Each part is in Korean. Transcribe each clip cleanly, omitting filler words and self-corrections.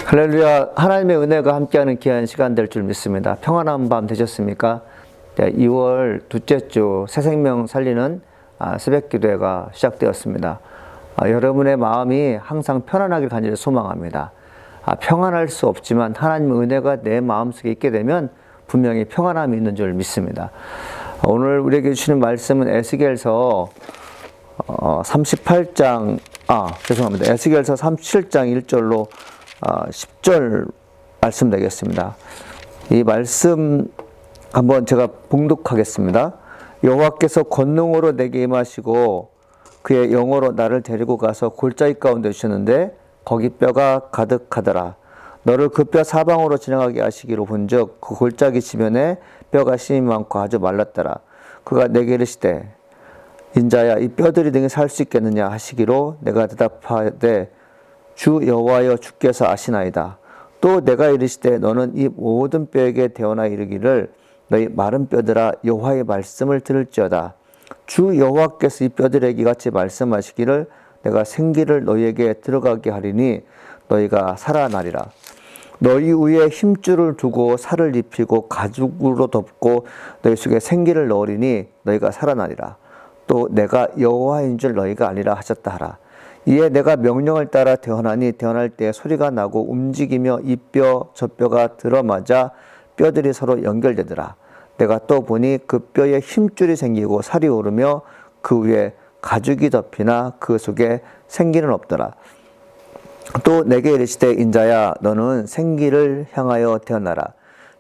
할렐루야. 하나님의 은혜가 함께하는 귀한 시간 될 줄 믿습니다. 평안한 밤 되셨습니까? 2월 둘째 주 새 생명 살리는 새벽 기도회가 시작되었습니다. 여러분의 마음이 항상 편안하길 간절히 소망합니다. 평안할 수 없지만 하나님의 은혜가 내 마음속에 있게 되면 분명히 평안함이 있는 줄 믿습니다. 오늘 우리에게 주시는 말씀은 에스겔서 38장 죄송합니다. 에스겔서 37장 1절로 10절 말씀 되겠습니다. 이 말씀 한번 제가 봉독하겠습니다. 여호와께서 권능으로 내게 임하시고 그의 영으로 나를 데리고 가서 골짜기 가운데 주셨는데 거기 뼈가 가득하더라. 너를 그 뼈 사방으로 지나가게 하시기로 본즉 그 골짜기 지면에 뼈가 심이 많고 아주 말랐더라. 그가 내게 이르시되 인자야 이 뼈들이 능히 살 수 있겠느냐 하시기로 내가 대답하되 주 여호와여 주께서 아시나이다. 또 내가 이르시되 너는 이 모든 뼈에게 대언하 이르기를 너희 마른 뼈들아 여호와의 말씀을 들을지어다. 주 여호와께서 이 뼈들에게 이같이 말씀하시기를 내가 생기를 너희에게 들어가게 하리니 너희가 살아나리라. 너희 위에 힘줄을 두고 살을 입히고 가죽으로 덮고 너희 속에 생기를 넣으리니 너희가 살아나리라. 또 내가 여호와인 줄 너희가 아니라 하셨다 하라. 이에 내가 명령을 따라 대언하니 대언할 때 소리가 나고 움직이며 이 뼈 저 뼈가 들어맞아 뼈들이 서로 연결되더라. 내가 또 보니 그 뼈에 힘줄이 생기고 살이 오르며 그 위에 가죽이 덮이나 그 속에 생기는 없더라. 또 내게 이르시되 인자야 너는 생기를 향하여 대언하라.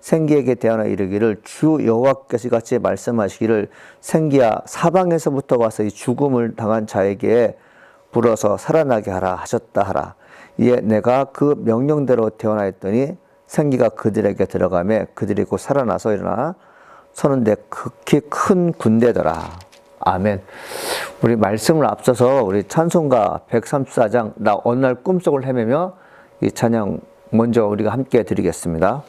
생기에게 대언하여 이르기를 주 여호와께서 같이 말씀하시기를 생기야 사방에서부터 와서 이 죽음을 당한 자에게 불어서 살아나게 하라 하셨다 하라. 이에 내가 그 명령대로 대언하였더니 생기가 그들에게 들어가매 그들이 곧 살아나서 일어나 서는데 극히 큰 군대더라. 아멘. 우리 말씀을 앞서서 우리 찬송가 134장 나 어느 날 꿈속을 헤매며 이 찬양 먼저 우리가 함께 드리겠습니다.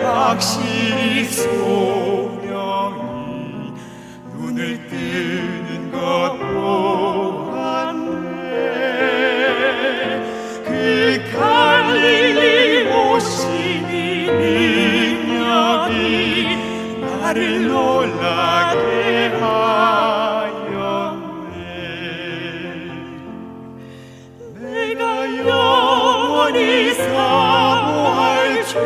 확실히 소명이 눈을 뜨는 것 보았네. 그 갈릴리 오시니 능력이 나를 놀라게 하였네. 내가 영원히 사모할 주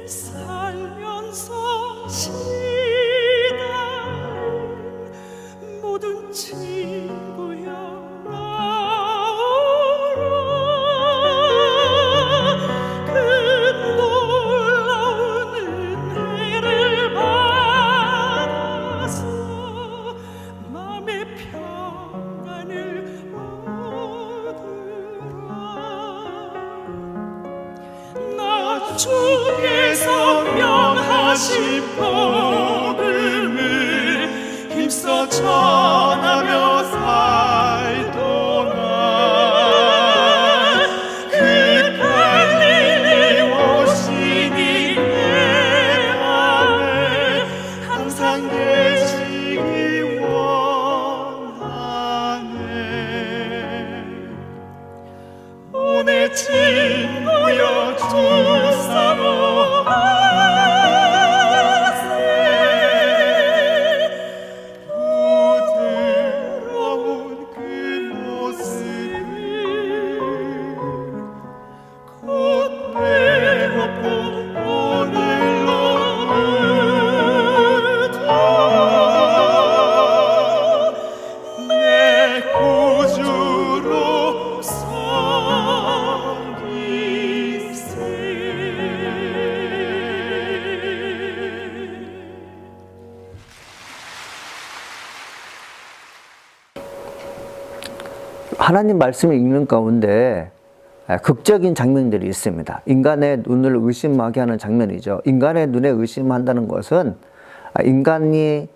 살면서 시달린 모든 친구야 나오라. 그 놀라운 은혜를 받아서 마음의 평안을 얻으라. 주께서 명하신 복음을 힘써 전하며 살도록 그 갈릴리 오시니 내 안에 항상 계시기 원하네. 구주로 섬기세. 하나님 말씀을 읽는 가운데 극적인 장면들이 있습니다. 인간의 눈을 의심하게 하는 장면이죠. 인간의 눈에 의심한다는 것은 인간이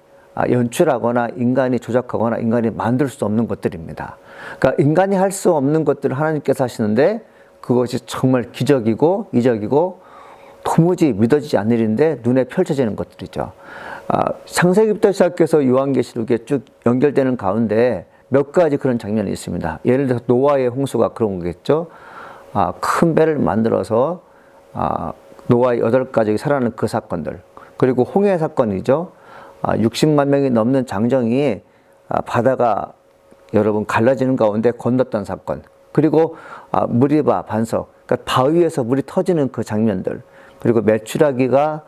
연출하거나 인간이 조작하거나 인간이 만들 수 없는 것들입니다. 그러니까 인간이 할 수 없는 것들을 하나님께서 하시는데 그것이 정말 기적이고 이적이고 도무지 믿어지지 않는 일인데 눈에 펼쳐지는 것들이죠. 창세기부터 시작해서 요한계시록에 쭉 연결되는 가운데 몇 가지 그런 장면이 있습니다. 예를 들어서 노아의 홍수가 그런 거겠죠. 큰 배를 만들어서 노아의 8가족이 살아나는 그 사건들. 그리고 홍해 사건이죠. 60만 명이 넘는 장정이 바다가 여러분 갈라지는 가운데 건넜던 사건. 그리고 무리바 반석. 그러니까 바위에서 물이 터지는 그 장면들. 그리고 메추라기가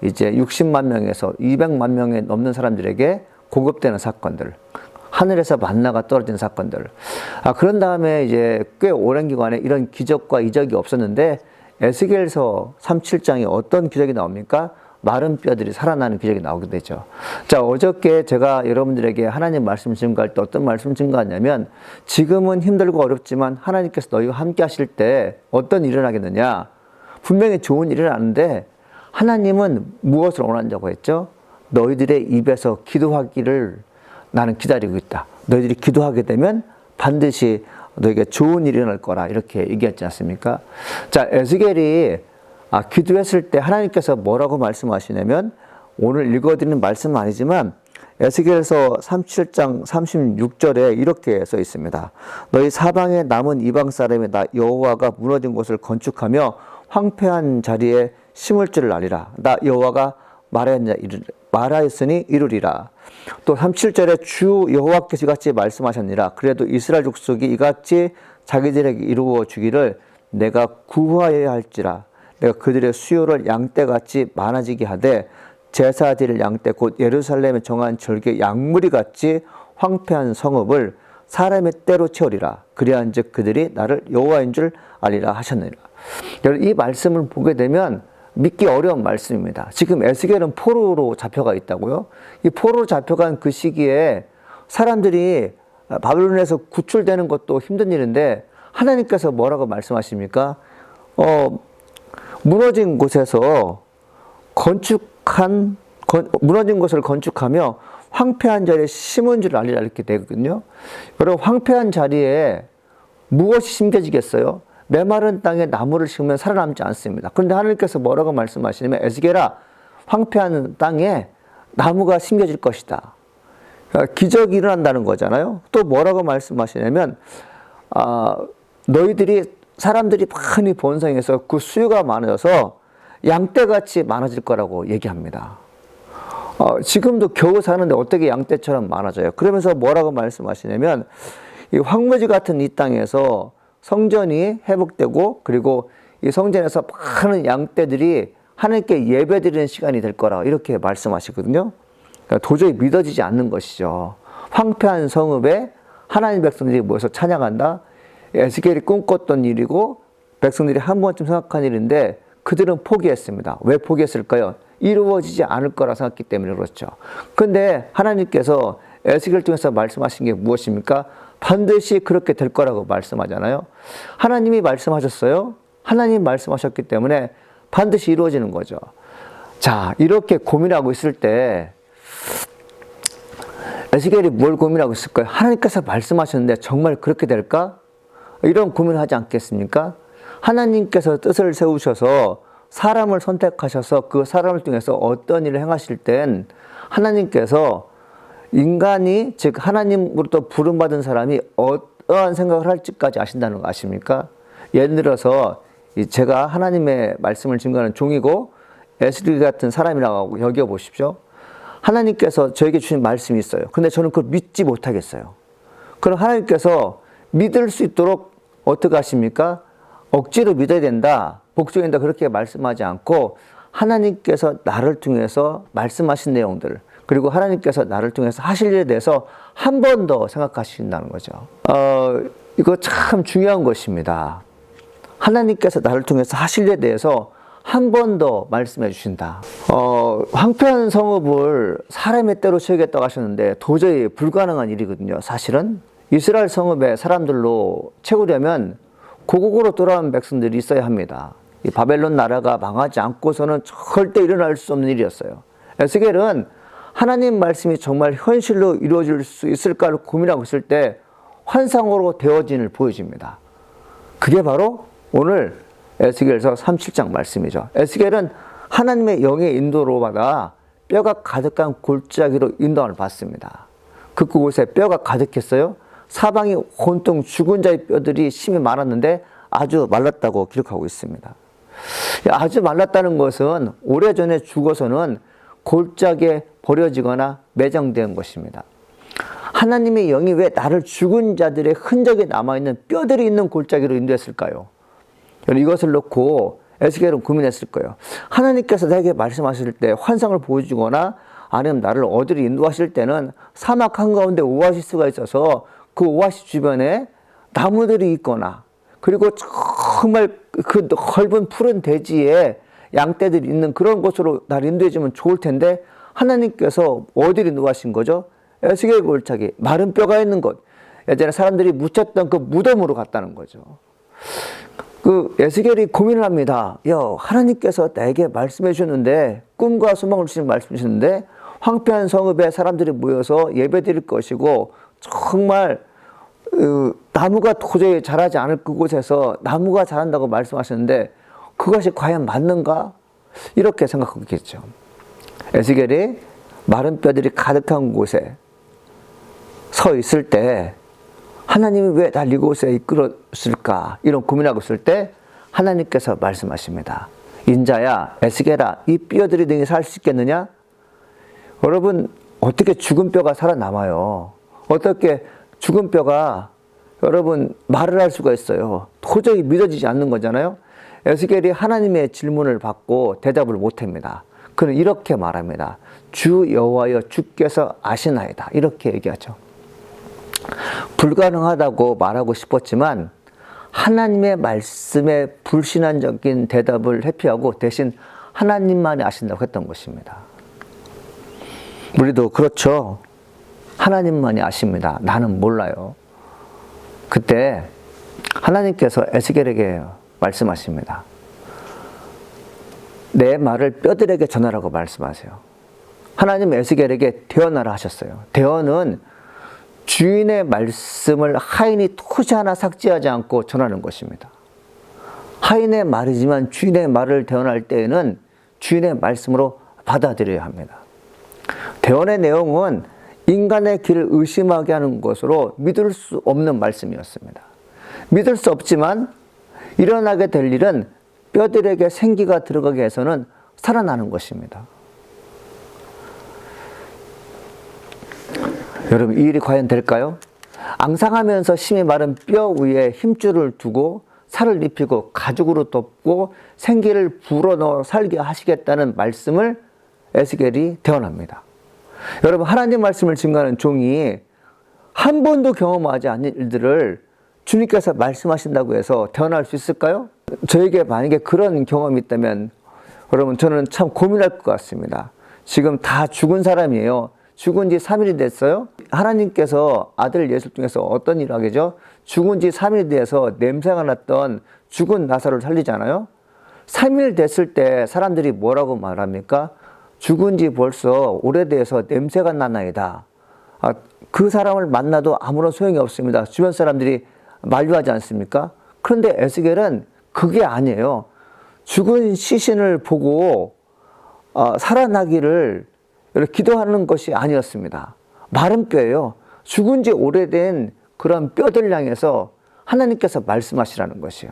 이제 60만 명에서 200만 명에 넘는 사람들에게 공급되는 사건들. 하늘에서 만나가 떨어진 사건들. 그런 다음에 이제 꽤 오랜 기간에 이런 기적과 이적이 없었는데 에스겔서 37장에 어떤 기적이 나옵니까? 마른 뼈들이 살아나는 기적이 나오게 되죠. 자, 어저께 제가 여러분들에게 하나님 말씀 증거할 때 어떤 말씀 증거하냐면 지금은 힘들고 어렵지만 하나님께서 너희와 함께 하실 때 어떤 일을 하겠느냐? 분명히 좋은 일을 하는데 하나님은 무엇을 원한다고 했죠? 너희들의 입에서 기도하기를 나는 기다리고 있다. 너희들이 기도하게 되면 반드시 너에게 좋은 일이 일어날 거라 이렇게 얘기했지 않습니까? 자, 에스겔이 기도했을 때 하나님께서 뭐라고 말씀하시냐면 오늘 읽어드리는 말씀은 아니지만 에스겔서 37장 36절에 이렇게 써 있습니다. 너희 사방에 남은 이방 사람이 나 여호와가 무너진 곳을 건축하며 황폐한 자리에 심을 줄을 알리라. 나 여호와가 말하였으니 이루리라. 또 37절에 주 여호와께서 이같이 말씀하셨니라. 그래도 이스라엘 족속이 이같이 자기들에게 이루어 주기를 내가 구하여야 할지라. 내가 그들의 수요를 양떼같이 많아지게 하되 제사 드릴 양떼 곧 예루살렘에 정한 절개 양무리같이 황폐한 성읍을 사람의 때로 채우리라. 그리한즉 그들이 나를 여호와인 줄 알리라 하셨느니라. 여러분 이 말씀을 보게 되면 믿기 어려운 말씀입니다. 지금 에스겔은 포로로 잡혀가 있다고요. 이 포로로 잡혀간 그 시기에 사람들이 바벨론에서 구출되는 것도 힘든 일인데 하나님께서 뭐라고 말씀하십니까? 무너진 곳에서 무너진 곳을 건축하며 황폐한 자리에 심은 줄 알리라 이렇게 되거든요. 여러분 황폐한 자리에 무엇이 심겨지겠어요? 메마른 땅에 나무를 심으면 살아남지 않습니다. 그런데 하나님께서 뭐라고 말씀하시냐면 에스겔아 황폐한 땅에 나무가 심겨질 것이다. 그러니까 기적이 일어난다는 거잖아요. 또 뭐라고 말씀하시냐면 너희들이 사람들이 많이 번성해서 그 수요가 많아져서 양떼같이 많아질 거라고 얘기합니다. 지금도 겨우 사는데 어떻게 양떼처럼 많아져요? 그러면서 뭐라고 말씀하시냐면 이 황무지 같은 이 땅에서 성전이 회복되고 그리고 이 성전에서 많은 양떼들이 하나님께 예배드리는 시간이 될 거라 이렇게 말씀하시거든요. 그러니까 도저히 믿어지지 않는 것이죠. 황폐한 성읍에 하나님 백성들이 모여서 찬양한다. 에스겔이 꿈꿨던 일이고 백성들이 한 번쯤 생각한 일인데 그들은 포기했습니다. 왜 포기했을까요? 이루어지지 않을 거라 생각했기 때문에 그렇죠. 그런데 하나님께서 에스겔 통해서 말씀하신 게 무엇입니까? 반드시 그렇게 될 거라고 말씀하잖아요. 하나님이 말씀하셨어요. 하나님 말씀하셨기 때문에 반드시 이루어지는 거죠. 자, 이렇게 고민하고 있을 때 에스겔이 뭘 고민하고 있을까요? 하나님께서 말씀하셨는데 정말 그렇게 될까? 이런 고민을 하지 않겠습니까? 하나님께서 뜻을 세우셔서 사람을 선택하셔서 그 사람을 통해서 어떤 일을 행하실 땐 하나님께서 인간이 즉 하나님으로부터 부름받은 사람이 어떠한 생각을 할지까지 아신다는 거 아십니까? 예를 들어서 제가 하나님의 말씀을 증거하는 종이고 에스겔 같은 사람이라고 여겨보십시오. 하나님께서 저에게 주신 말씀이 있어요. 근데 저는 그걸 믿지 못하겠어요. 그럼 하나님께서 믿을 수 있도록 어떻게 하십니까? 억지로 믿어야 된다, 복종해야 된다 그렇게 말씀하지 않고 하나님께서 나를 통해서 말씀하신 내용들, 그리고 하나님께서 나를 통해서 하실 일에 대해서 한 번 더 생각하신다는 거죠. 이거 참 중요한 것입니다. 하나님께서 나를 통해서 하실 일에 대해서 한 번 더 말씀해 주신다. 황폐한 성읍을 사람의 때로 채우겠다고 하셨는데 도저히 불가능한 일이거든요. 사실은 이스라엘 성읍에 사람들로 채우려면 고국으로 돌아온 백성들이 있어야 합니다. 이 바벨론 나라가 망하지 않고서는 절대 일어날 수 없는 일이었어요. 에스겔은 하나님 말씀이 정말 현실로 이루어질 수 있을까를 고민하고 있을 때 환상으로 되어진을 보여줍니다. 그게 바로 오늘 에스겔서 37장 말씀이죠. 에스겔은 하나님의 영의 인도로 받아 뼈가 가득한 골짜기로 인도함을 받습니다. 그곳에 뼈가 가득했어요. 사방이 온통 죽은 자의 뼈들이 심히 많았는데 아주 말랐다고 기록하고 있습니다. 아주 말랐다는 것은 오래전에 죽어서는 골짜기에 버려지거나 매장된 것입니다. 하나님의 영이 왜 나를 죽은 자들의 흔적이 남아있는 뼈들이 있는 골짜기로 인도했을까요? 이것을 놓고 에스겔은 고민했을 거예요. 하나님께서 나에게 말씀하실 때 환상을 보여주거나 아니면 나를 어디로 인도하실 때는 사막 한가운데 오아시스가 있어서 그 오아시스 주변에 나무들이 있거나 그리고 정말 그 넓은 푸른 대지에 양떼들이 있는 그런 곳으로 나를 인도해 주면 좋을 텐데 하나님께서 어디로 인도하신 거죠? 에스겔 골짜기, 마른 뼈가 있는 곳. 예전에 사람들이 묻혔던 그 무덤으로 갔다는 거죠. 그 에스겔이 고민을 합니다. 하나님께서 나에게 말씀해 주셨는데 꿈과 소망을 주신 말씀 주셨는데 황폐한 성읍에 사람들이 모여서 예배 드릴 것이고 정말 나무가 도저히 자라지 않을 그곳에서 나무가 자란다고 말씀하셨는데 그것이 과연 맞는가? 이렇게 생각하겠죠. 에스겔이 마른 뼈들이 가득한 곳에 서 있을 때 하나님이 왜 날 이곳에 이끌었을까? 이런 고민하고 있을 때 하나님께서 말씀하십니다. 인자야, 에스겔아, 이 뼈들이 능히 살 수 있겠느냐? 여러분, 어떻게 죽은 뼈가 살아남아요? 어떻게 죽은 뼈가 여러분 말을 할 수가 있어요? 도저히 믿어지지 않는 거잖아요. 에스겔이 하나님의 질문을 받고 대답을 못합니다. 그는 이렇게 말합니다. 주 여호와여 주께서 아시나이다. 이렇게 얘기하죠. 불가능하다고 말하고 싶었지만 하나님의 말씀에 불신앙적인 대답을 회피하고 대신 하나님만이 아신다고 했던 것입니다. 우리도 그렇죠. 하나님만이 아십니다. 나는 몰라요. 그때 하나님께서 에스겔에게 말씀하십니다. 내 말을 뼈들에게 전하라고 말씀하세요. 하나님 에스겔에게 대언하라 하셨어요. 대언은 주인의 말씀을 하인이 토시 하나 삭제하지 않고 전하는 것입니다. 하인의 말이지만 주인의 말을 대언할 때에는 주인의 말씀으로 받아들여야 합니다. 대언의 내용은 인간의 길을 의심하게 하는 것으로 믿을 수 없는 말씀이었습니다. 믿을 수 없지만 일어나게 될 일은 뼈들에게 생기가 들어가게 해서는 살아나는 것입니다. 여러분, 이 일이 과연 될까요? 앙상하면서 심히 마른 뼈 위에 힘줄을 두고 살을 입히고 가죽으로 덮고 생기를 불어넣어 살게 하시겠다는 말씀을 에스겔이 대언합니다. 여러분, 하나님 말씀을 증거하는 종이 한 번도 경험하지 않은 일들을 주님께서 말씀하신다고 해서 대언할 수 있을까요? 저에게 만약에 그런 경험이 있다면 여러분, 저는 참 고민할 것 같습니다. 지금 다 죽은 사람이에요. 죽은 지 3일이 됐어요. 하나님께서 아들 예수를 통해서 어떤 일을 하겠죠? 죽은 지 3일이 돼서 냄새가 났던 죽은 나사로를 살리잖아요. 3일 됐을 때 사람들이 뭐라고 말합니까? 죽은 지 벌써 오래돼서 냄새가 나나이다. 그 사람을 만나도 아무런 소용이 없습니다. 주변 사람들이 만류하지 않습니까? 그런데 에스겔은 그게 아니에요. 죽은 시신을 보고 살아나기를 기도하는 것이 아니었습니다. 마른 뼈예요. 죽은 지 오래된 그런 뼈들 향해서 하나님께서 말씀하시라는 것이요.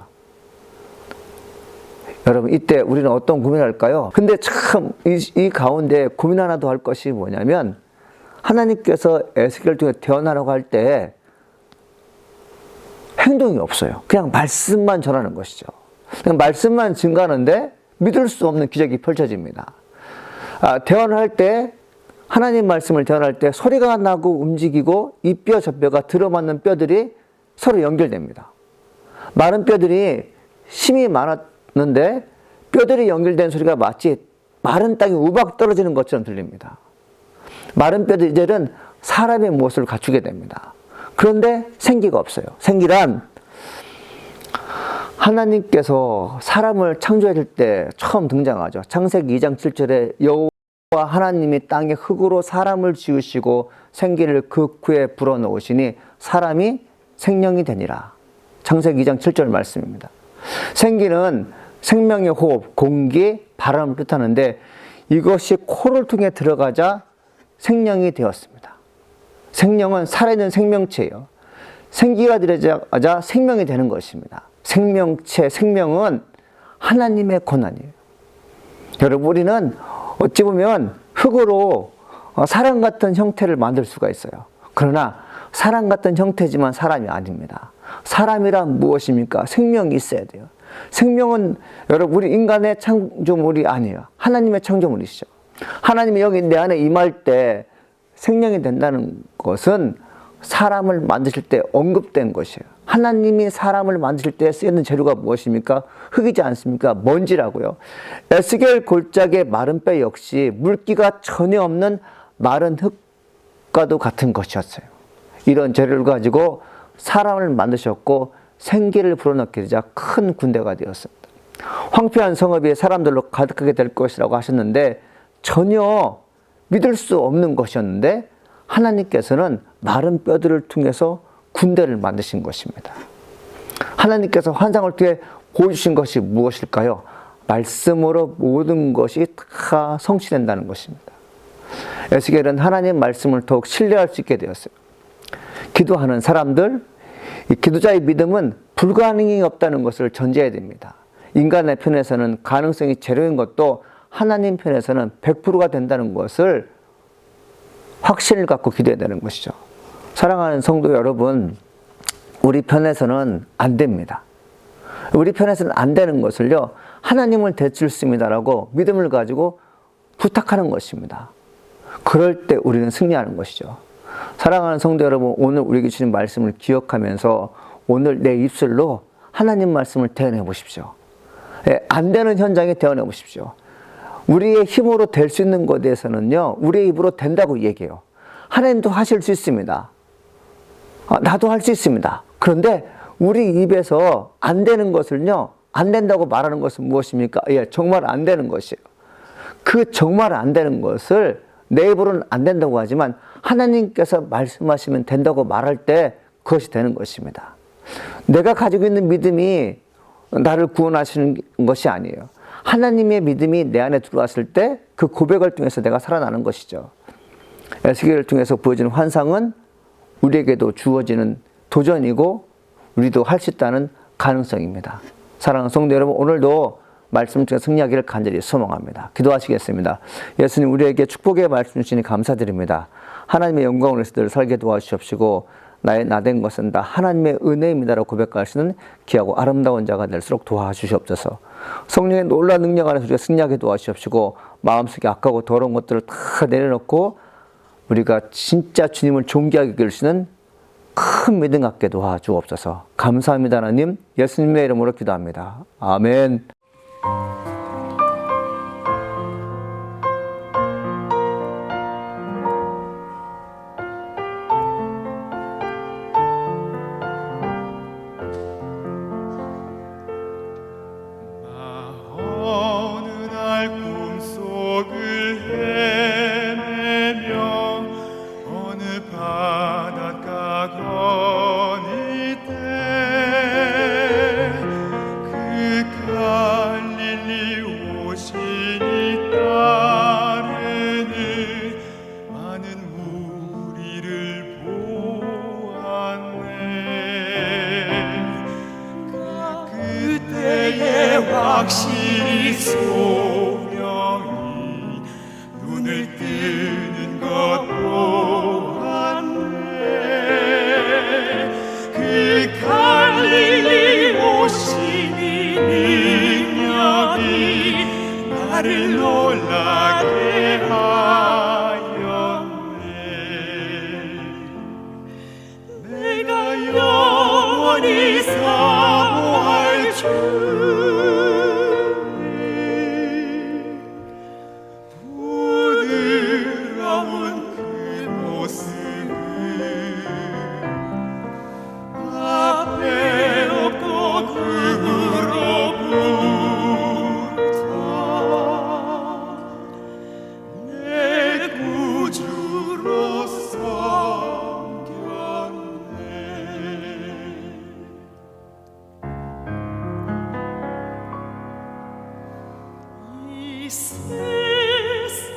여러분, 이때 우리는 어떤 고민을 할까요? 근데 참 이 가운데 고민 하나 더 할 것이 뭐냐면 하나님께서 에스겔을 통해 대언하라고 할 때 행동이 없어요. 그냥 말씀만 전하는 것이죠. 그냥 말씀만 증가하는데 믿을 수 없는 기적이 펼쳐집니다. 대언을 할 때 하나님 말씀을 대언할 때 소리가 나고 움직이고 이 뼈 저 뼈가 들어맞는 뼈들이 서로 연결됩니다. 마른 뼈들이 힘이 많았는데 뼈들이 연결된 소리가 마치 마른 땅이 우박 떨어지는 것처럼 들립니다. 마른 뼈들은 사람의 모습을 갖추게 됩니다. 그런데 생기가 없어요. 생기란 하나님께서 사람을 창조하실 때 처음 등장하죠. 창세기 2장 7절에 여호와 하나님이 땅의 흙으로 사람을 지으시고 생기를 그 구에 불어넣으시니 사람이 생명이 되니라. 창세기 2장 7절 말씀입니다. 생기는 생명의 호흡, 공기, 바람을 뜻하는데 이것이 코를 통해 들어가자 생명이 되었습니다. 생명은 살아있는 생명체예요. 생기가 들어가자 생명이 되는 것입니다. 생명체, 생명은 하나님의 권한이에요. 여러분, 우리는 어찌 보면 흙으로 사람 같은 형태를 만들 수가 있어요. 그러나 사람 같은 형태지만 사람이 아닙니다. 사람이란 무엇입니까? 생명이 있어야 돼요. 생명은 여러분, 우리 인간의 창조물이 아니에요. 하나님의 창조물이시죠. 하나님이 여기 내 안에 임할 때 생명이 된다는 것은 사람을 만드실 때 언급된 것이에요. 하나님이 사람을 만드실 때 쓰이는 재료가 무엇입니까? 흙이지 않습니까? 먼지라고요. 에스겔 골짜기의 마른 뼈 역시 물기가 전혀 없는 마른 흙과도 같은 것이었어요. 이런 재료를 가지고 사람을 만드셨고 생기를 불어넣게 되자 큰 군대가 되었습니다. 황폐한 성읍이 사람들로 가득하게 될 것이라고 하셨는데 전혀 믿을 수 없는 것이었는데 하나님께서는 마른 뼈들을 통해서 군대를 만드신 것입니다. 하나님께서 환상을 통해 보여주신 것이 무엇일까요? 말씀으로 모든 것이 다 성취된다는 것입니다. 에스겔은 하나님 말씀을 더욱 신뢰할 수 있게 되었어요. 기도하는 사람들, 이 기도자의 믿음은 불가능이 없다는 것을 전제해야 됩니다. 인간의 편에서는 가능성이 제로인 것도 하나님 편에서는 100%가 된다는 것을 확신을 갖고 기도해야 되는 것이죠. 사랑하는 성도 여러분, 우리 편에서는 안 됩니다. 우리 편에서는 안 되는 것을요, 하나님을 대출습니다라고 믿음을 가지고 부탁하는 것입니다. 그럴 때 우리는 승리하는 것이죠. 사랑하는 성도 여러분, 오늘 우리에게 주신 말씀을 기억하면서 오늘 내 입술로 하나님 말씀을 대언해 보십시오. 안 되는 현장에 대언해 보십시오. 우리의 힘으로 될 수 있는 것에 대해서는요, 우리의 입으로 된다고 얘기해요. 하나님도 하실 수 있습니다. 나도 할 수 있습니다. 그런데 우리 입에서 안 되는 것을요, 안 된다고 말하는 것은 무엇입니까? 정말 안 되는 것이에요. 그 정말 안 되는 것을 내 입으로는 안 된다고 하지만 하나님께서 말씀하시면 된다고 말할 때 그것이 되는 것입니다. 내가 가지고 있는 믿음이 나를 구원하시는 것이 아니에요. 하나님의 믿음이 내 안에 들어왔을 때 그 고백을 통해서 내가 살아나는 것이죠. 에스겔을 통해서 보여지는 환상은 우리에게도 주어지는 도전이고 우리도 할 수 있다는 가능성입니다. 사랑하는 성도 여러분, 오늘도 말씀 중에 승리하기를 간절히 소망합니다. 기도하시겠습니다. 예수님, 우리에게 축복의 말씀 주시니 감사드립니다. 하나님의 영광을 위해서 늘 살게 도와주시옵시고 나의 나된 것은 다 하나님의 은혜입니다라고 고백하시는 귀하고 아름다운 자가 될수록 도와주시옵소서. 성령의 놀라운 능력 안에서 우리가 승리하게 도와주시옵시고 마음속에 악하고 더러운 것들을 다 내려놓고 우리가 진짜 주님을 존귀하게 여기시는 큰 믿음 갖게 도와주옵소서. 감사합니다. 하나님, 예수님의 이름으로 기도합니다. 아멘. 어느 날 꿈속을 헤매며 어느 바닷가 거닐 때 그 갈릴리 영원히 사모할 주님 부드러운 그 모습을 앞에 없고 그로부터 내 구주로 섬겼네. 이 세상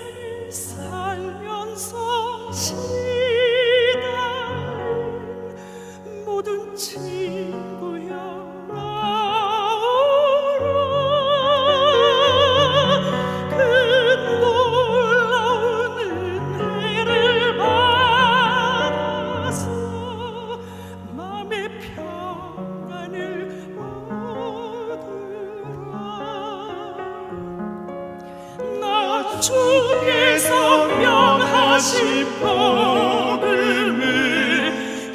살면서 시달린 모든 친구야 나오라. 그 놀라운 은혜를 받아서 마음의 평안을 얻으라. 나 주께서 명하신 복음을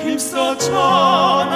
힘써 전하